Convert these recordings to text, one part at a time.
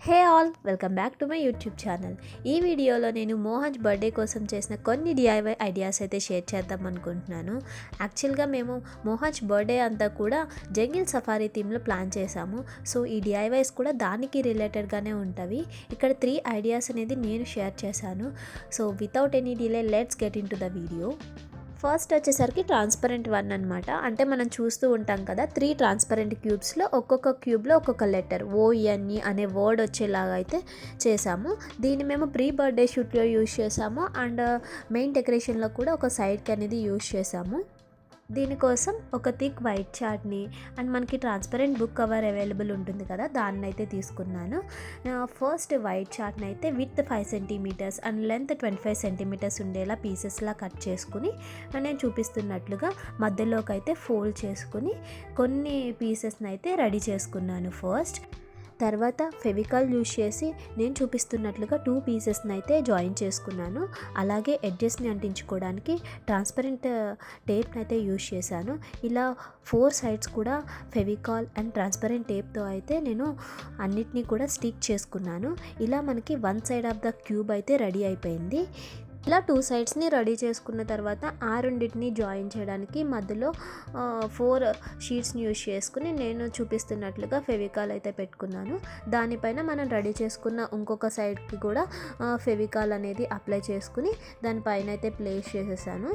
Hey all, welcome back to my YouTube channel. ఈ వీడియోలో నేను మోహన్ బర్త్డే కోసం చేసిన కొన్ని డిఐవై ఐడియాస్ అయితే షేర్ చేద్దాం అనుకుంటున్నాను. యాక్చువల్గా మేము మోహన్ బర్త్డే అంతా కూడా జంగిల్ సఫారీ థీమ్లో ప్లాన్ చేశాము. సో ఈ డిఐవైస్ కూడా దానికి రిలేటెడ్గానే ఉంటవి. ఇక్కడ 3 ఐడియాస్ అనేది నేను షేర్ చేశాను. So without any delay let's get in to the video. First వచ్చేసరికి ట్రాన్స్పరెంట్ వన్ అనమాట. అంటే మనం చూస్తూ ఉంటాం కదా, 3 ట్రాన్స్పరెంట్ క్యూబ్స్లో ఒక్కొక్క క్యూబ్లో ఒక్కొక్క లెటర్ ONE అనే వర్డ్ వచ్చేలాగా అయితే చేసాము. దీన్ని మేము ప్రీ బర్త్డే షూట్లో యూజ్ చేసాము అండ్ మెయిన్ డెకరేషన్లో కూడా ఒక సైడ్కి అనేది యూజ్ చేసాము. దీనికోసం ఒక థిక్ వైట్ చార్ట్ని అండ్ మనకి ట్రాన్స్పరెంట్ బుక్ కవర్ అవైలబుల్ ఉంటుంది కదా, దాన్ని అయితే తీసుకున్నాను. ఫస్ట్ వైట్ చార్ట్ని అయితే with 5 centimetres and length 25 centimetres ఉండేలా పీసెస్లా కట్ చేసుకుని నేను చూపిస్తున్నట్లుగా మధ్యలోకి అయితే ఫోల్డ్ చేసుకుని కొన్ని పీసెస్ని అయితే రెడీ చేసుకున్నాను ఫస్ట్. తర్వాత ఫెవికాల్ యూజ్ చేసి నేను చూపిస్తున్నట్లుగా 2 పీసెస్ని అయితే జాయిన్ చేసుకున్నాను. అలాగే ఎడ్జెస్ని అంటించుకోవడానికి ట్రాన్స్పరెంట్ టేప్ని అయితే యూజ్ చేశాను. ఇలా 4 సైడ్స్ కూడా ఫెవికాల్ అండ్ ట్రాన్స్పరెంట్ టేప్తో అయితే నేను అన్నిటినీ కూడా స్టిక్ చేసుకున్నాను. ఇలా మనకి 1 సైడ్ ఆఫ్ ద క్యూబ్ అయితే రెడీ అయిపోయింది. ఇలా 2 సైడ్స్ని రెడీ చేసుకున్న తర్వాత ఆ రెండింటిని జాయిన్ చేయడానికి మధ్యలో 4 షీట్స్ని యూజ్ చేసుకుని నేను చూపిస్తున్నట్లుగా ఫెవికాల్ అయితే పెట్టుకున్నాను. దానిపైన మనం రెడీ చేసుకున్న ఇంకొక సైడ్కి కూడా ఫెవికాల్ అనేది అప్లై చేసుకుని దానిపైన అయితే ప్లేస్ చేసేసాను.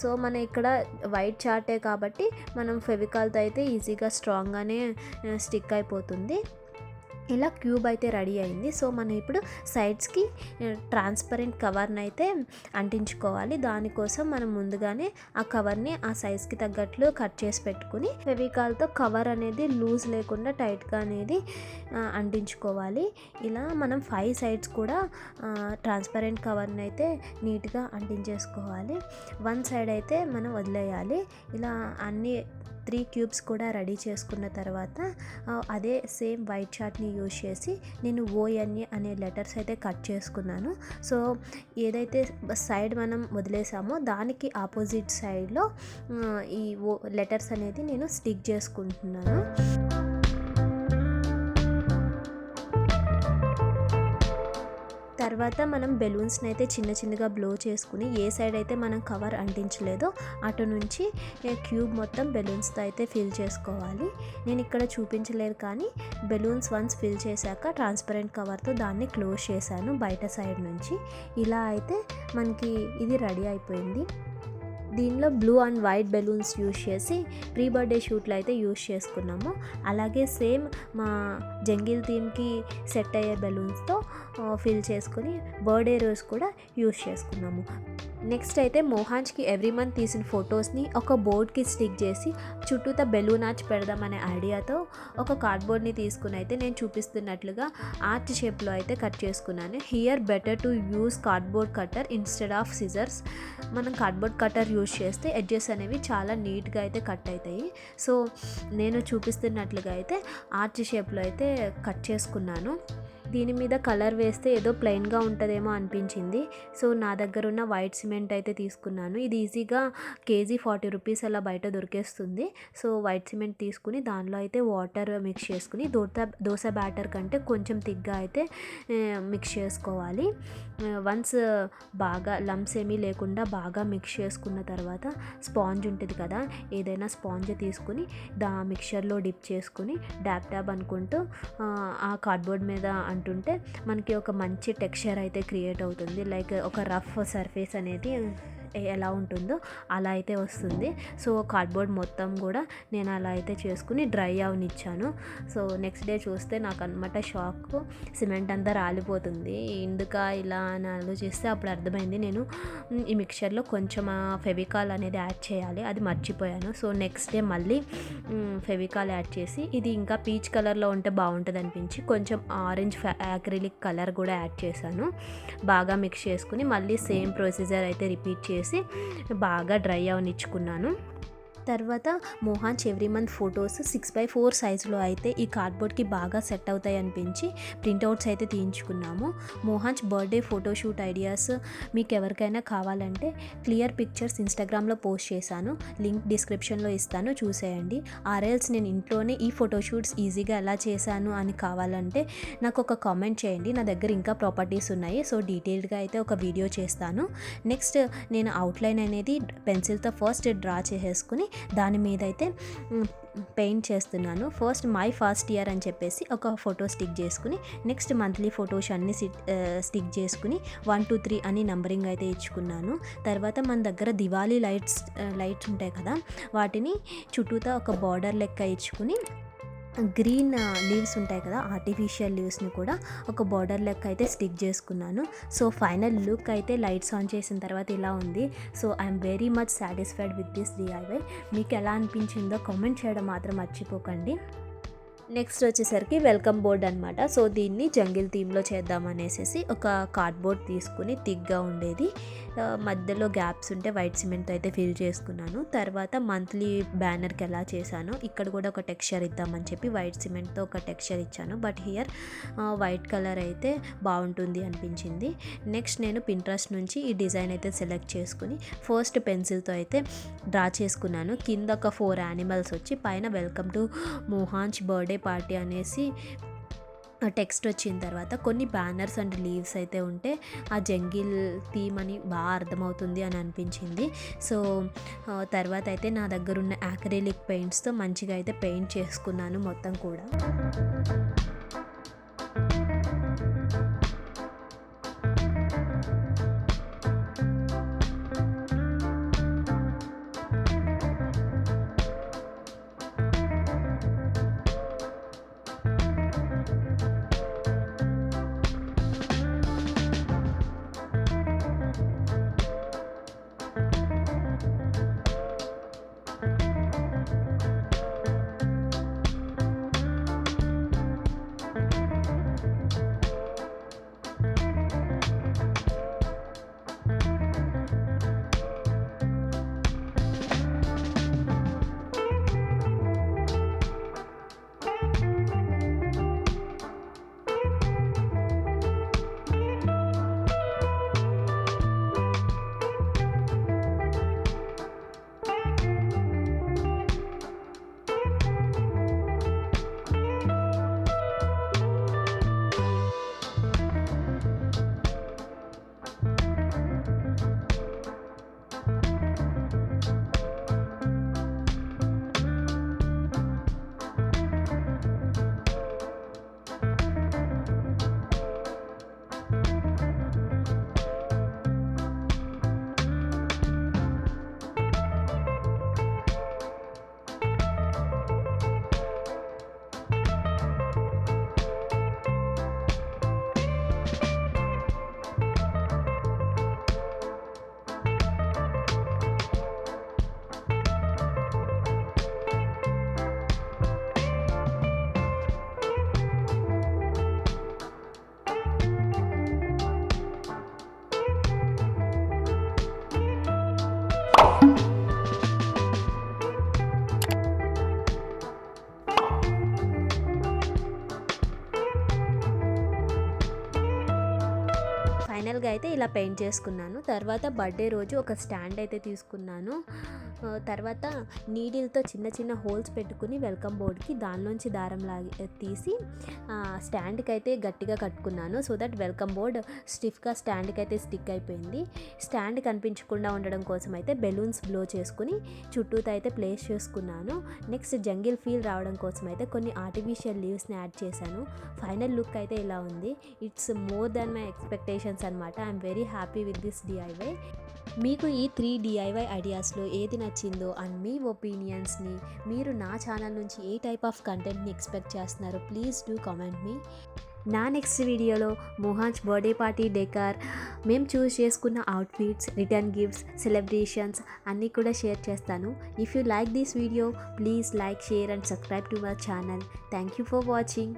సో మన ఇక్కడ వైట్ చార్టే కాబట్టి మనం ఫెవికాల్తో అయితే ఈజీగా స్ట్రాంగ్గానే స్టిక్ అయిపోతుంది. ఇలా క్యూబ్ అయితే రెడీ అయింది. సో మనం ఇప్పుడు సైడ్స్కి ట్రాన్స్పరెంట్ కవర్ని అయితే అంటించుకోవాలి. దానికోసం మనం ముందుగానే ఆ కవర్ని ఆ సైజ్కి తగ్గట్లు కట్ చేసి పెట్టుకుని ఫెవికాల్తో కవర్ అనేది లూజ్ లేకుండా టైట్గా అనేది అంటించుకోవాలి. ఇలా మనం 5 సైడ్స్ కూడా ట్రాన్స్పరెంట్ కవర్ని అయితే నీట్గా అంటించేసుకోవాలి. 1 సైడ్ అయితే మనం వదిలేయాలి. ఇలా అన్ని 3 క్యూబ్స్ కూడా రెడీ చేసుకున్న తర్వాత అదే సేమ్ వైట్ చార్ట్ని యూజ్ చేసి నేను ONE అనే లెటర్స్ అయితే కట్ చేసుకున్నాను. సో ఏదైతే సైడ్ మనం వదిలేసామో దానికి ఆపోజిట్ సైడ్లో ఈ లెటర్స్ అనేది నేను స్టిక్ చేసుకుంటున్నాను. తర్వాత మనం బెలూన్స్ని అయితే చిన్న చిన్నగా బ్లో చేసుకుని ఏ సైడ్ అయితే మనం కవర్ అంటించలేదో అటు నుంచి క్యూబ్ మొత్తం బెలూన్స్తో అయితే ఫిల్ చేసుకోవాలి. నేను ఇక్కడ చూపించలేదు కానీ బెలూన్స్ వన్స్ ఫిల్ చేశాక ట్రాన్స్పరెంట్ కవర్తో దాన్ని క్లోజ్ చేశాను బయట సైడ్ నుంచి. ఇలా అయితే మనకి ఇది రెడీ అయిపోయింది. దీనిలో blue and white balloons use చేసి ప్రీ బర్త్డే షూట్లో అయితే యూజ్ చేసుకున్నాము. అలాగే సేమ్ మా జంగిల్ థీమ్కి సెట్ అయ్యే బెలూన్స్తో ఫిల్ చేసుకుని బర్త్డే రోజు కూడా యూజ్ చేసుకున్నాము. నెక్స్ట్ అయితే మోహాన్స్కి ఎవ్రీ మంత్ తీసిన ఫొటోస్ని ఒక బోర్డ్కి స్టిక్ చేసి చుట్టూతా బెలూన్ ఆర్చ్ పెడదామనే ఐడియాతో ఒక కార్డ్బోర్డ్ని తీసుకుని అయితే నేను చూపిస్తున్నట్లుగా ఆర్చ్ షేప్లో అయితే కట్ చేసుకున్నాను. Here better to use cardboard cutter instead of scissors. మనం కార్డ్బోర్డ్ కట్టర్ యూజ్ చేస్తే ఎడ్జెస్ అనేవి చాలా నీట్గా అయితే కట్ అవుతాయి. సో నేను చూపిస్తున్నట్లుగా అయితే ఆర్చ్ షేప్లో అయితే కట్ చేసుకున్నాను. దీని మీద కలర్ వేస్తే ఏదో ప్లెయిన్గా ఉంటుందేమో అనిపించింది. సో నా దగ్గర ఉన్న వైట్ సిమెంట్ అయితే తీసుకున్నాను. ఇది ఈజీగా కేజీ 40 రూపీస్ అలా బయట దొరికేస్తుంది. సో వైట్ సిమెంట్ తీసుకుని దానిలో అయితే వాటర్ మిక్స్ చేసుకుని దోశ బ్యాటర్ కంటే కొంచెం థిక్గా అయితే మిక్స్ చేసుకోవాలి. వన్స్ బాగా లమ్స్ ఏమీ లేకుండా బాగా మిక్స్ చేసుకున్న తర్వాత స్పాంజ్ ఉంటుంది కదా, ఏదైనా స్పాంజ్ తీసుకుని మిక్చర్లో డిప్ చేసుకుని డ్యాబ్ అనుకుంటూ ఆ కార్డ్బోర్డ్ మీద అంటుంటే మనకి ఒక మంచి టెక్స్చర్ అయితే క్రియేట్ అవుతుంది. లైక్ ఒక రఫ్ సర్ఫేస్ అనేది ఎలా ఉంటుందో అలా అయితే వస్తుంది. సో కార్డ్బోర్డ్ మొత్తం కూడా నేను అలా అయితే చేసుకుని డ్రై అవనిచ్చాను. సో నెక్స్ట్ డే చూస్తే నాకు అనమాట షాక్, సిమెంట్ అంతా రాలిపోతుంది. ఎందుక ఇలా అని ఆలోచిస్తే అప్పుడు అర్థమైంది నేను ఈ మిక్చర్లో కొంచెం ఫెవికాల్ అనేది యాడ్ చేయాలి, అది మర్చిపోయాను. సో నెక్స్ట్ డే మళ్ళీ ఫెవికాల్ యాడ్ చేసి ఇది ఇంకా పీచ్ కలర్లో ఉంటే బాగుంటుంది అనిపించి కొంచెం ఆరెంజ్ యాక్రిలిక్ కలర్ కూడా యాడ్ చేశాను. బాగా మిక్స్ చేసుకుని మళ్ళీ సేమ్ ప్రొసీజర్ అయితే రిపీట్ చేసి బాగా డ్రై అవనిచ్చుకున్నాను. తర్వాత మోహాన్స్ ఎవ్రీ మంత్ ఫొటోస్ 6x4 సైజులో అయితే ఈ కార్డ్బోర్డ్కి బాగా సెట్ అవుతాయి అనిపించి ప్రింట్అవుట్స్ అయితే తీయించుకున్నాము. మోహాన్స్ బర్త్డే ఫోటోషూట్ ఐడియాస్ మీకు ఎవరికైనా కావాలంటే క్లియర్ పిక్చర్స్ ఇన్స్టాగ్రామ్లో పోస్ట్ చేశాను, లింక్ డిస్క్రిప్షన్లో ఇస్తాను, చూసేయండి. ఆర్ఎల్స్ నేను ఇంట్లోనే ఈ ఫోటోషూట్స్ ఈజీగా ఎలా చేశాను అని కావాలంటే నాకు ఒక కామెంట్ చేయండి. నా దగ్గర ఇంకా ప్రాపర్టీస్ ఉన్నాయి, సో డీటెయిల్డ్గా అయితే ఒక వీడియో చేస్తాను. నెక్స్ట్ నేను అవుట్లైన్ అనేది పెన్సిల్తో ఫస్ట్ డ్రా చేసేసుకుని దాని మీద అయితే పెయింట్ చేస్తున్నాను. ఫస్ట్ ఇయర్ అని చెప్పేసి ఒక ఫోటో స్టిక్ చేసుకుని నెక్స్ట్ మంత్లీ ఫొటోస్ అన్నీ స్టిక్ చేసుకుని 1 2 3 అని నంబరింగ్ అయితే ఇచ్చుకున్నాను. తర్వాత మన దగ్గర దివాళీ లైట్స్ ఉంటాయి కదా, వాటిని చుట్టూతా ఒక బార్డర్ లెక్క ఇచ్చుకుని గ్రీన్ లీవ్స్ ఉంటాయి కదా, ఆర్టిఫిషియల్ లీవ్స్ని కూడా ఒక బార్డర్ లెక్క అయితే స్టిక్ చేసుకున్నాను. సో ఫైనల్ లుక్ అయితే లైట్స్ ఆన్ చేసిన తర్వాత ఇలా ఉంది. So I'm very much satisfied with this DIY. మీకు ఎలా అనిపించిందో కామెంట్ చేయడం మాత్రం మర్చిపోకండి. నెక్స్ట్ వచ్చేసరికి వెల్కమ్ బోర్డ్ అనమాట. సో దీన్ని జంగిల్ థీమ్లో చేద్దామనేసి ఒక కార్డ్బోర్డ్ తీసుకుని థిక్గా ఉండేది, మధ్యలో గ్యాప్స్ ఉంటే వైట్ సిమెంట్తో అయితే ఫిల్ చేసుకున్నాను. తర్వాత మంత్లీ బ్యానర్కి ఎలా చేశాను, ఇక్కడ కూడా ఒక టెక్స్చర్ ఇద్దామని చెప్పి వైట్ సిమెంట్తో ఒక టెక్స్చర్ ఇచ్చాను. బట్ హియర్ వైట్ కలర్ అయితే బాగుంటుంది అనిపించింది. నెక్స్ట్ నేను పింట్రెస్ట్ నుంచి ఈ డిజైన్ అయితే సెలెక్ట్ చేసుకుని ఫస్ట్ పెన్సిల్తో అయితే డ్రా చేసుకున్నాను. కింద ఒక 4 యానిమల్స్ వచ్చి పైన వెల్కమ్ టు మోహాన్స్ బర్త్డే పార్టీ అనేసి టెక్స్ట్ వచ్చిన తర్వాత కొన్ని బ్యానర్స్ అండ్ లీవ్స్ అయితే ఉంటే ఆ జంగిల్ థీమ్ అని బాగా అర్థమవుతుంది అని అనిపించింది. సో తర్వాత అయితే నా దగ్గర ఉన్న యాక్రిలిక్ పెయింట్స్తో మంచిగా అయితే పెయింట్ చేసుకున్నాను మొత్తం కూడా. ఫైనల్గా అయితే ఇలా పెయింట్ చేసుకున్నాను. తర్వాత బర్త్డే రోజు ఒక స్టాండ్ అయితే తీసుకున్నాను. తర్వాత నీడిల్తో చిన్న చిన్న హోల్స్ పెట్టుకుని వెల్కమ్ బోర్డ్కి దానిలోంచి దారం తీసి స్టాండ్కి అయితే గట్టిగా కట్టుకున్నాను. సో దట్ వెల్కమ్ బోర్డ్ స్టిఫ్గా స్టాండ్కి అయితే స్టిక్ అయిపోయింది. స్టాండ్ కనిపించకుండా ఉండడం కోసం అయితే బెలూన్స్ బ్లో చేసుకుని చుట్టూతో అయితే ప్లేస్ చేసుకున్నాను. నెక్స్ట్ జంగిల్ ఫీల్ రావడం కోసం అయితే కొన్ని ఆర్టిఫిషియల్ లీవ్స్ని యాడ్ చేశాను. ఫైనల్ లుక్ అయితే ఇలా ఉంది. It's more than my expectations అనమాట. I'm very happy with this DIY. మీకు ఈ 3 DIY ఐడియాస్లో ఏది నచ్చిందో అండ్ మీ ఒపీనియన్స్ని, మీరు నా ఛానల్ నుంచి ఏ టైప్ ఆఫ్ కంటెంట్ని ఎక్స్పెక్ట్ చేస్తున్నారో ప్లీజ్ డూ కామెంట్ మీ. నా నెక్స్ట్ వీడియోలో మోహాన్స్ బర్త్డే పార్టీ డెకార్, మేము చూస్ చేసుకున్న అవుట్ఫిట్స్, రిటర్న్ గిఫ్ట్స్, సెలబ్రేషన్స్ అన్నీ కూడా షేర్ చేస్తాను. If you like this video please like, share and subscribe to my channel. Thank you for watching.